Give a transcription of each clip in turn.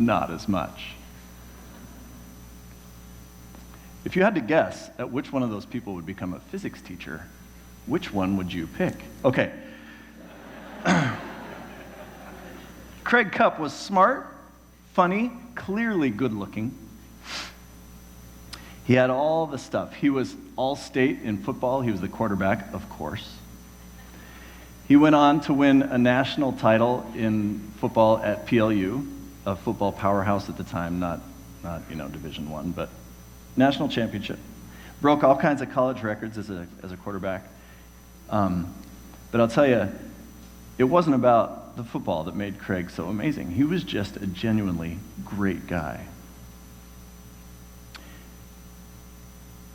not as much. If you had to guess at which one of those people would become a physics teacher, which one would you pick? Okay. Craig Cupp was smart, funny, clearly good-looking. He had all the stuff. He was all-state in football. He was the quarterback, of course. He went on to win a national title in football at PLU, a football powerhouse at the time, not Division I, but national championship. Broke all kinds of college records as a quarterback. But I'll tell you, it wasn't about the football that made Craig so amazing. He was just a genuinely great guy.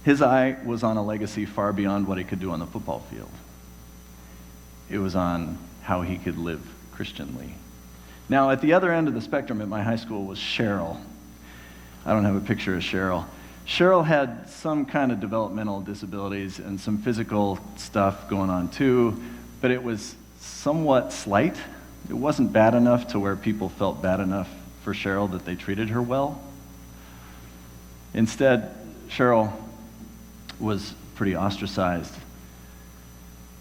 His eye was on a legacy far beyond what he could do on the football field. It was on how he could live Christianly. Now, at the other end of the spectrum at my high school was Cheryl. I don't have a picture of Cheryl. Cheryl had some kind of developmental disabilities and some physical stuff going on too, but it was somewhat slight. It wasn't bad enough to where people felt bad enough for Cheryl that they treated her well. Instead, Cheryl was pretty ostracized.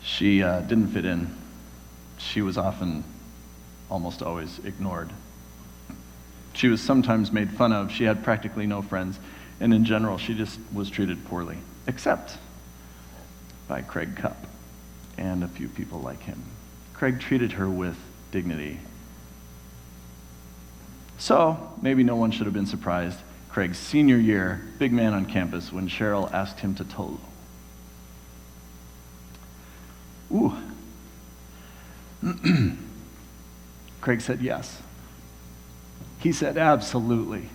She didn't fit in. She was often, almost always, ignored. She was sometimes made fun of. She had practically no friends. And in general, she just was treated poorly, except by Craig Cupp and a few people like him. Craig treated her with dignity. So, maybe no one should have been surprised, Craig's senior year, big man on campus, when Cheryl asked him to Tolo. Ooh. Craig said yes. He said absolutely.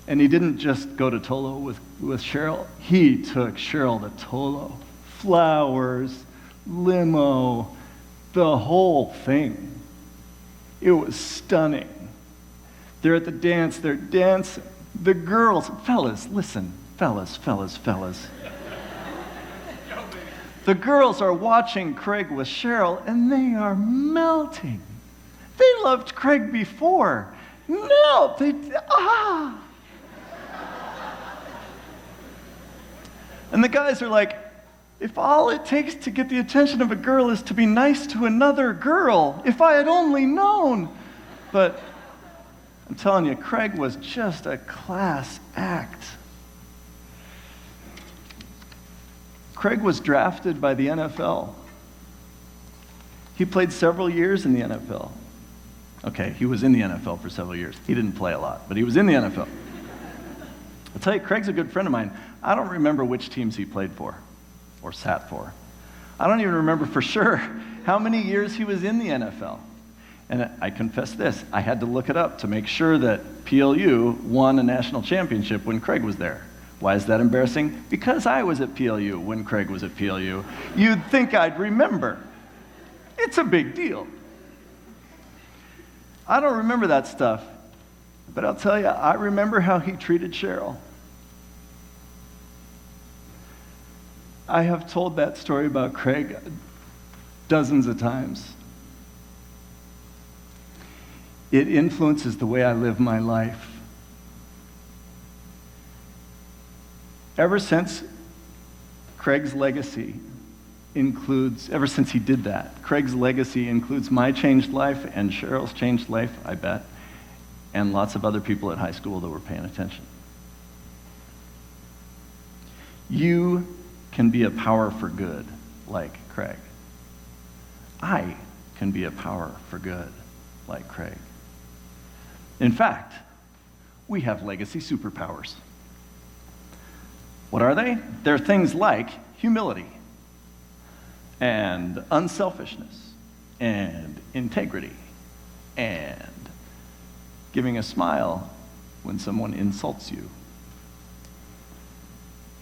And he didn't just go to Tolo with Cheryl. He took Cheryl to Tolo. Flowers, limo, the whole thing. It was stunning. They're at the dance, they're dancing. The girls, fellas, listen, fellas. The girls are watching Craig with Cheryl, and they are melting. They loved Craig before. Now And the guys are like, if all it takes to get the attention of a girl is to be nice to another girl, if I had only known. But I'm telling you, Craig was just a class act. Craig was drafted by the NFL. He played several years in the NFL. Okay, he was in the NFL for several years. He didn't play a lot, but he was in the NFL. I'll tell you, Craig's a good friend of mine. I don't remember which teams he played for or sat for. I don't even remember for sure how many years he was in the NFL. And I confess this, I had to look it up to make sure that PLU won a national championship when Craig was there. Why is that embarrassing? Because I was at PLU when Craig was at PLU. You'd think I'd remember. It's a big deal. I don't remember that stuff, but I'll tell you, I remember how he treated Cheryl. I have told that story about Craig dozens of times. It influences the way I live my life. Ever since Craig's legacy includes, ever since he did that, Craig's legacy includes my changed life and Cheryl's changed life, I bet, and lots of other people at high school that were paying attention. You can be a power for good like Craig. I can be a power for good like Craig. In fact, we have legacy superpowers. What are they? They're things like humility and unselfishness and integrity and giving a smile when someone insults you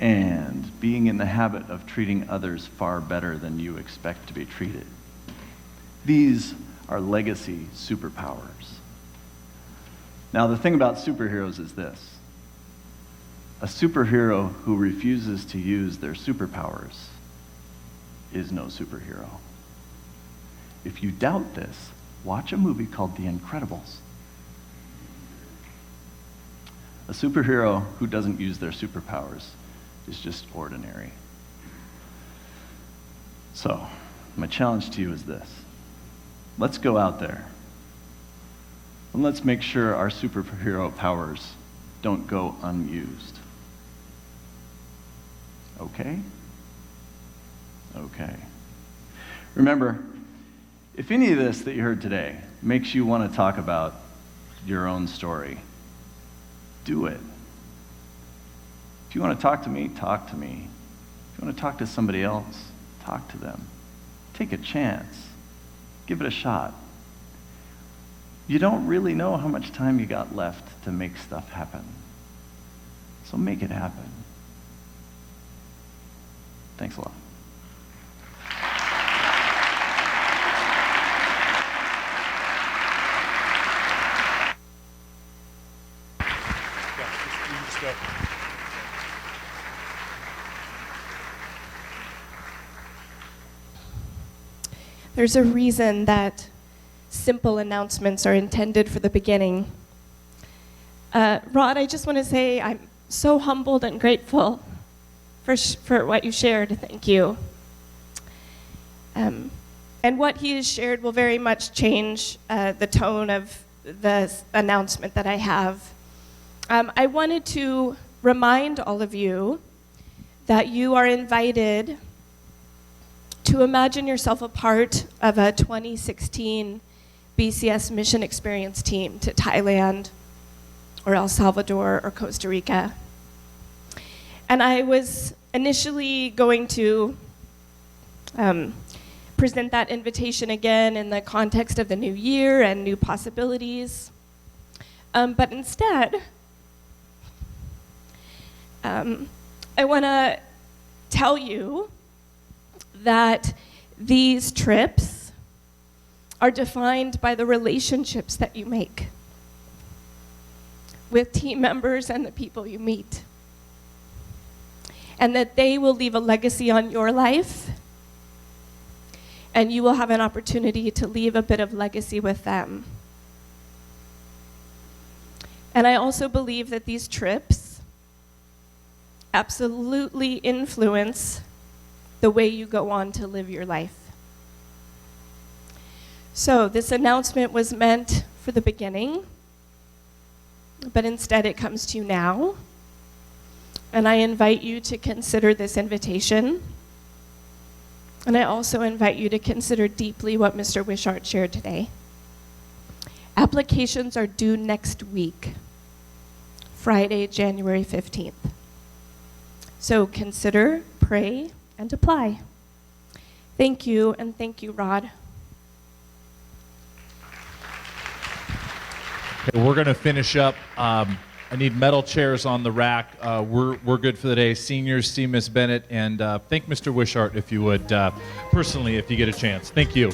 and being in the habit of treating others far better than you expect to be treated. These are legacy superpowers. Now, the thing about superheroes is this. A superhero who refuses to use their superpowers is no superhero. If you doubt this, watch a movie called The Incredibles. A superhero who doesn't use their superpowers is just ordinary. So, my challenge to you is this. Let's go out there and let's make sure our superhero powers don't go unused. Okay? Okay. Remember, if any of this that you heard today makes you want to talk about your own story, do it. If you want to talk to me, talk to me. If you want to talk to somebody else, talk to them. Take a chance. Give it a shot. You don't really know how much time you got left to make stuff happen. So make it happen. Thanks a lot. There's a reason that simple announcements are intended for the beginning. Rod, I just want to say I'm so humbled and grateful for what you shared. Thank you. And what he has shared will very much change the tone of the announcement that I have. I wanted to remind all of you that you are invited to imagine yourself a part of a 2016 BCS mission experience team to Thailand or El Salvador or Costa Rica. And I was initially going to present that invitation again in the context of the new year and new possibilities. But instead, I want to tell you that these trips are defined by the relationships that you make with team members and the people you meet. And that they will leave a legacy on your life, and you will have an opportunity to leave a bit of legacy with them. And I also believe that these trips absolutely influence the way you go on to live your life. So this announcement was meant for the beginning, but instead it comes to you now. And I invite you to consider this invitation. And I also invite you to consider deeply what Mr. Wishart shared today. Applications are due next week, Friday, January 15th. So consider, pray, and apply. Thank you, and thank you, Rod. Okay, we're going to finish up. I need metal chairs on the rack. We're good for the day. Seniors, see Miss Bennett, and thank Mr. Wishart if you would, personally, if you get a chance. Thank you.